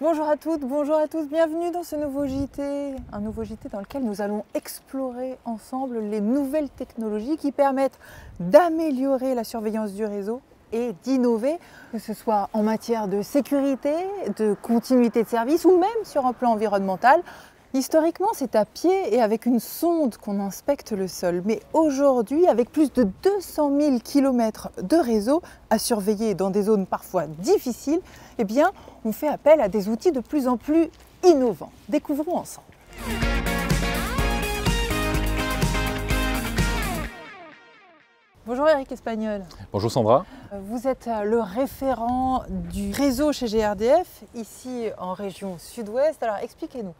Bonjour à toutes, bonjour à tous, bienvenue dans ce nouveau JT. Un nouveau JT dans lequel nous allons explorer ensemble les nouvelles technologies qui permettent d'améliorer la surveillance du réseau et d'innover, que ce soit en matière de sécurité, de continuité de service ou même sur un plan environnemental. Historiquement, c'est à pied et avec une sonde qu'on inspecte le sol. Mais aujourd'hui, avec plus de 200 000 km de réseau à surveiller dans des zones parfois difficiles, eh bien, on fait appel à des outils de plus en plus innovants. Découvrons ensemble. Bonjour Eric Espagnol. Bonjour Sandra. Vous êtes le référent du réseau chez GRDF, ici en région sud-ouest. Alors expliquez-nous,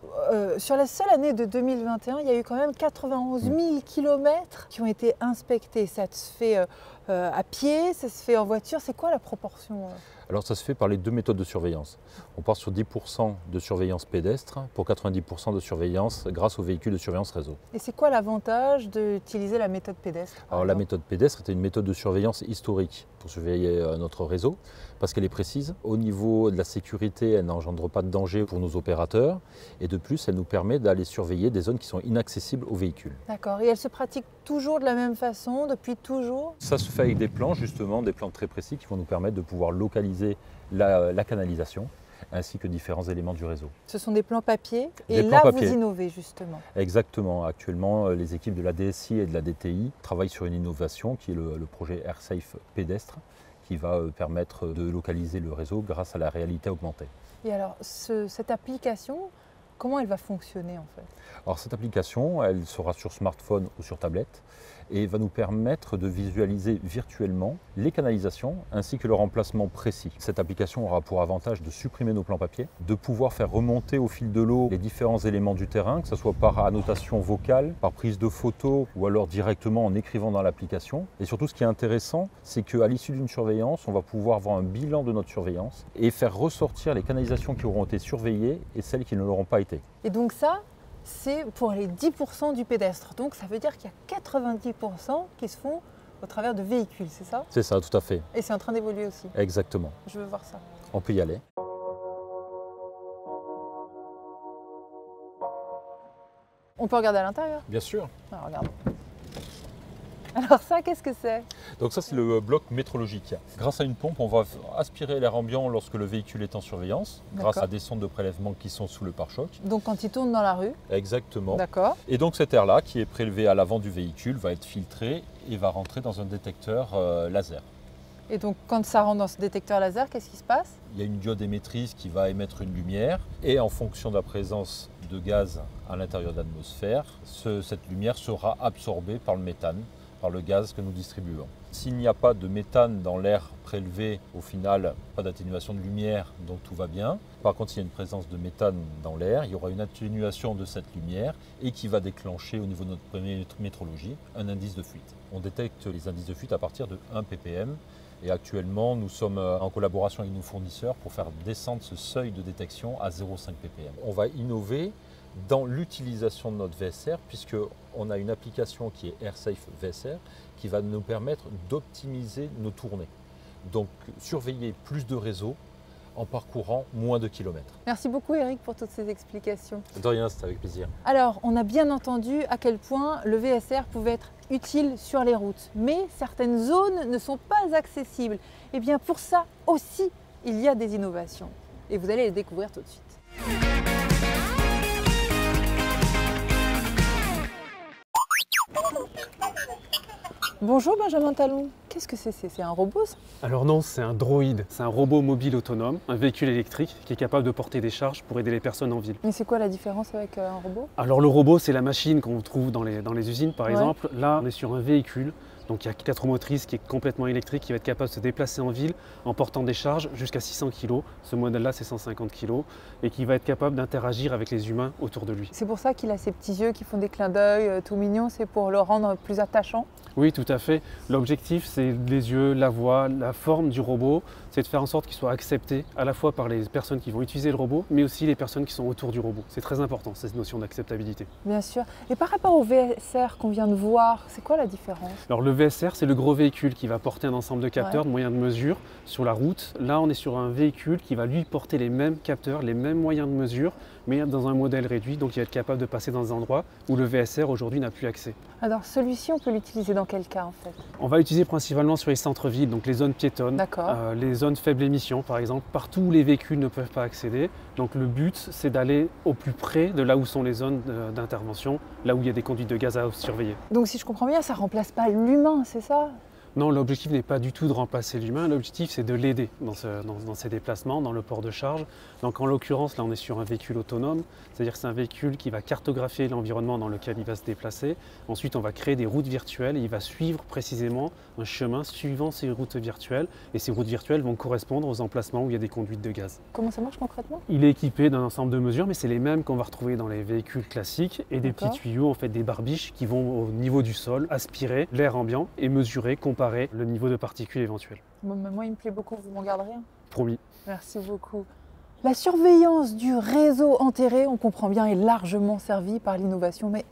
sur la seule année de 2021, il y a eu quand même 91 000 km qui ont été inspectés. Ça se fait à pied, ça se fait en voiture, c'est quoi la proportion? Alors ça se fait par les deux méthodes de surveillance. On part sur 10% de surveillance pédestre pour 90% de surveillance grâce aux véhicules de surveillance réseau. Et c'est quoi l'avantage d'utiliser la méthode pédestre? Alors la méthode pédestre était une méthode de surveillance historique pour surveiller notre réseau parce qu'elle est précise. Au niveau de la sécurité, elle n'engendre pas de danger pour nos opérateurs et de plus, elle nous permet d'aller surveiller des zones qui sont inaccessibles aux véhicules. D'accord. Et elle se pratique toujours de la même façon, depuis toujours? Ça se fait avec des plans justement, des plans très précis qui vont nous permettre de pouvoir localiser la canalisation ainsi que différents éléments du réseau. Ce sont des plans papier et Des là plans vous papier. innovez justement. Exactement. Actuellement, les équipes de la DSI et de la DTI travaillent sur une innovation qui est le projet AirSafe pédestre qui va permettre de localiser le réseau grâce à la réalité augmentée. Et alors cette application, comment elle va fonctionner en fait? Alors cette application, elle sera sur smartphone ou sur tablette et va nous permettre de visualiser virtuellement les canalisations ainsi que leur emplacement précis. Cette application aura pour avantage de supprimer nos plans papier, de pouvoir faire remonter au fil de l'eau les différents éléments du terrain, que ce soit par annotation vocale, par prise de photo ou alors directement en écrivant dans l'application. Et surtout ce qui est intéressant, c'est qu'à l'issue d'une surveillance, on va pouvoir voir un bilan de notre surveillance et faire ressortir les canalisations qui auront été surveillées et celles qui ne l'auront pas été. Et donc ça, c'est pour les 10% du pédestre. Donc ça veut dire qu'il y a 90% qui se font au travers de véhicules, c'est ça? C'est ça, tout à fait. Et c'est en train d'évoluer aussi. Exactement. Je veux voir ça. On peut y aller. On peut regarder à l'intérieur? Bien sûr. Alors regardons. Alors ça, qu'est-ce que c'est? Donc ça, c'est le bloc métrologique. Grâce à une pompe, on va aspirer l'air ambiant lorsque le véhicule est en surveillance, grâce à des sondes de prélèvement qui sont sous le pare-choc. Donc quand il tourne dans la rue? Exactement. D'accord. Et donc cet air-là, qui est prélevé à l'avant du véhicule, va être filtré et va rentrer dans un détecteur laser. Et donc quand ça rentre dans ce détecteur laser, qu'est-ce qui se passe? Il y a une diode émettrice qui va émettre une lumière et en fonction de la présence de gaz à l'intérieur de l'atmosphère, cette lumière sera absorbée par le méthane, par le gaz que nous distribuons. S'il n'y a pas de méthane dans l'air prélevé, au final, pas d'atténuation de lumière, donc tout va bien. Par contre, s'il y a une présence de méthane dans l'air, il y aura une atténuation de cette lumière et qui va déclencher au niveau de notre métrologie un indice de fuite. On détecte les indices de fuite à partir de 1 ppm et actuellement, nous sommes en collaboration avec nos fournisseurs pour faire descendre ce seuil de détection à 0,5 ppm. On va innover dans l'utilisation de notre VSR puisqu'on a une application qui est AirSafe VSR qui va nous permettre d'optimiser nos tournées. Donc surveiller plus de réseaux en parcourant moins de kilomètres. Merci beaucoup Eric pour toutes ces explications. De rien, c'est avec plaisir. Alors, on a bien entendu à quel point le VSR pouvait être utile sur les routes, mais certaines zones ne sont pas accessibles. Et bien pour ça aussi, il y a des innovations. Et vous allez les découvrir tout de suite. Bonjour Benjamin Talon, qu'est-ce que c'est un robot ça? Alors non, c'est un droïde, c'est un robot mobile autonome, un véhicule électrique qui est capable de porter des charges pour aider les personnes en ville. Mais c'est quoi la différence avec un robot? Alors le robot, c'est la machine qu'on trouve dans les usines par exemple. Là, on est sur un véhicule, donc il y a 4 motrices qui est complètement électrique, qui va être capable de se déplacer en ville en portant des charges jusqu'à 600 kg. Ce modèle-là, c'est 150 kg et qui va être capable d'interagir avec les humains autour de lui. C'est pour ça qu'il a ces petits yeux qui font des clins d'œil tout mignons, c'est pour le rendre plus attachant? Oui, tout à fait. L'objectif, c'est les yeux, la voix, la forme du robot, c'est de faire en sorte qu'il soit accepté à la fois par les personnes qui vont utiliser le robot, mais aussi les personnes qui sont autour du robot. C'est très important, cette notion d'acceptabilité. Bien sûr. Et par rapport au VSR qu'on vient de voir, c'est quoi la différence? Alors le VSR, c'est le gros véhicule qui va porter un ensemble de capteurs, de moyens de mesure sur la route. Là, on est sur un véhicule qui va lui porter les mêmes capteurs, les mêmes moyens de mesure, mais dans un modèle réduit, donc il va être capable de passer dans des endroits où le VSR aujourd'hui n'a plus accès. Alors celui-ci, on peut l'utiliser dans quel cas en fait? On va l'utiliser principalement sur les centres-villes, donc les zones piétonnes, les zones faibles émissions par exemple, partout où les véhicules ne peuvent pas accéder. Donc le but, c'est d'aller au plus près de là où sont les zones d'intervention, là où il y a des conduites de gaz à surveiller. Donc si je comprends bien, ça ne remplace pas l'humain, c'est ça? Non, l'objectif n'est pas du tout de remplacer l'humain, l'objectif c'est de l'aider dans ses déplacements, dans le port de charge. Donc en l'occurrence, là on est sur un véhicule autonome, c'est-à-dire que c'est un véhicule qui va cartographier l'environnement dans lequel il va se déplacer. Ensuite on va créer des routes virtuelles et il va suivre précisément un chemin suivant ces routes virtuelles. Et ces routes virtuelles vont correspondre aux emplacements où il y a des conduites de gaz. Comment ça marche concrètement? Il est équipé d'un ensemble de mesures, mais c'est les mêmes qu'on va retrouver dans les véhicules classiques et des petits tuyaux, en fait des barbiches qui vont au niveau du sol aspirer l'air ambiant et mesurer, comparer le niveau de particules éventuel. Bon, moi, il me plaît beaucoup, vous m'en garderez un? Promis. Merci beaucoup. La surveillance du réseau enterré, on comprend bien, est largement servie par l'innovation, mais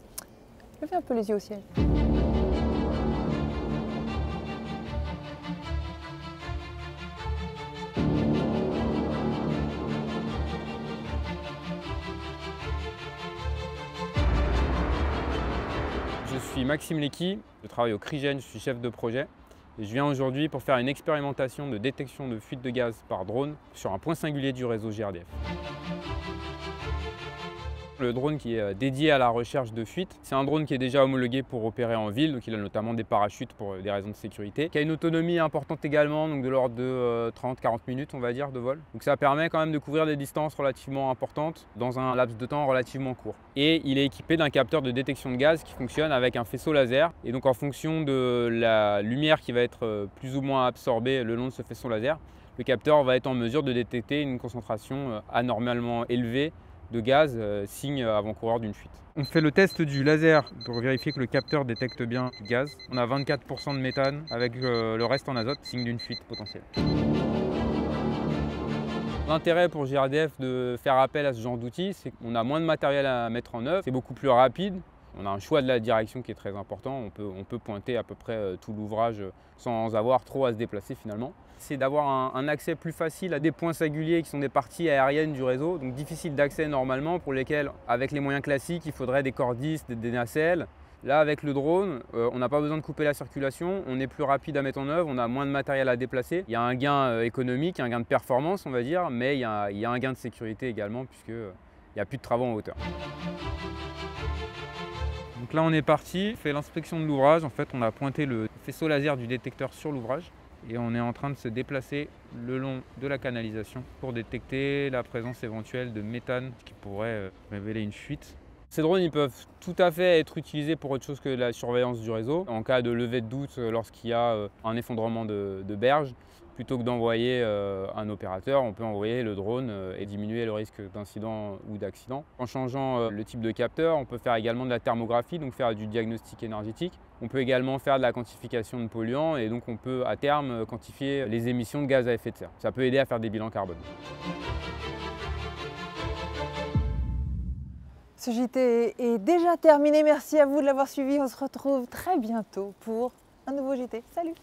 levez un peu les yeux au ciel. Je suis Maxime Lecky, je travaille au Crygène, je suis chef de projet et je viens aujourd'hui pour faire une expérimentation de détection de fuite de gaz par drone sur un point singulier du réseau GRDF. Le drone qui est dédié à la recherche de fuite, c'est un drone qui est déjà homologué pour opérer en ville, donc il a notamment des parachutes pour des raisons de sécurité, qui a une autonomie importante également, donc de l'ordre de 30-40 minutes on va dire de vol. Donc ça permet quand même de couvrir des distances relativement importantes dans un laps de temps relativement court. Et il est équipé d'un capteur de détection de gaz qui fonctionne avec un faisceau laser. Et donc en fonction de la lumière qui va être plus ou moins absorbée le long de ce faisceau laser, le capteur va être en mesure de détecter une concentration anormalement élevée de gaz, signe avant-coureur d'une fuite. On fait le test du laser pour vérifier que le capteur détecte bien le gaz. On a 24% de méthane avec le reste en azote, signe d'une fuite potentielle. L'intérêt pour GRDF de faire appel à ce genre d'outils, c'est qu'on a moins de matériel à mettre en œuvre, c'est beaucoup plus rapide. On a un choix de la direction qui est très important, on peut pointer à peu près tout l'ouvrage sans avoir trop à se déplacer finalement. C'est d'avoir un accès plus facile à des points singuliers qui sont des parties aériennes du réseau, donc difficiles d'accès normalement, pour lesquels avec les moyens classiques il faudrait des cordistes, des nacelles. Là avec le drone, on n'a pas besoin de couper la circulation, on est plus rapide à mettre en œuvre, on a moins de matériel à déplacer. Il y a un gain économique, un gain de performance on va dire, mais il y a un gain de sécurité également puisqu'il n'y a plus de travaux en hauteur. Donc là on est parti, on fait l'inspection de l'ouvrage, en fait on a pointé le faisceau laser du détecteur sur l'ouvrage et on est en train de se déplacer le long de la canalisation pour détecter la présence éventuelle de méthane qui pourrait révéler une fuite. Ces drones ils peuvent tout à fait être utilisés pour autre chose que la surveillance du réseau. En cas de levée de doute lorsqu'il y a un effondrement de berge, plutôt que d'envoyer un opérateur, on peut envoyer le drone et diminuer le risque d'incident ou d'accident. En changeant le type de capteur, on peut faire également de la thermographie, donc faire du diagnostic énergétique. On peut également faire de la quantification de polluants et donc on peut à terme quantifier les émissions de gaz à effet de serre. Ça peut aider à faire des bilans carbone. Ce JT est déjà terminé. Merci à vous de l'avoir suivi. On se retrouve très bientôt pour un nouveau JT. Salut!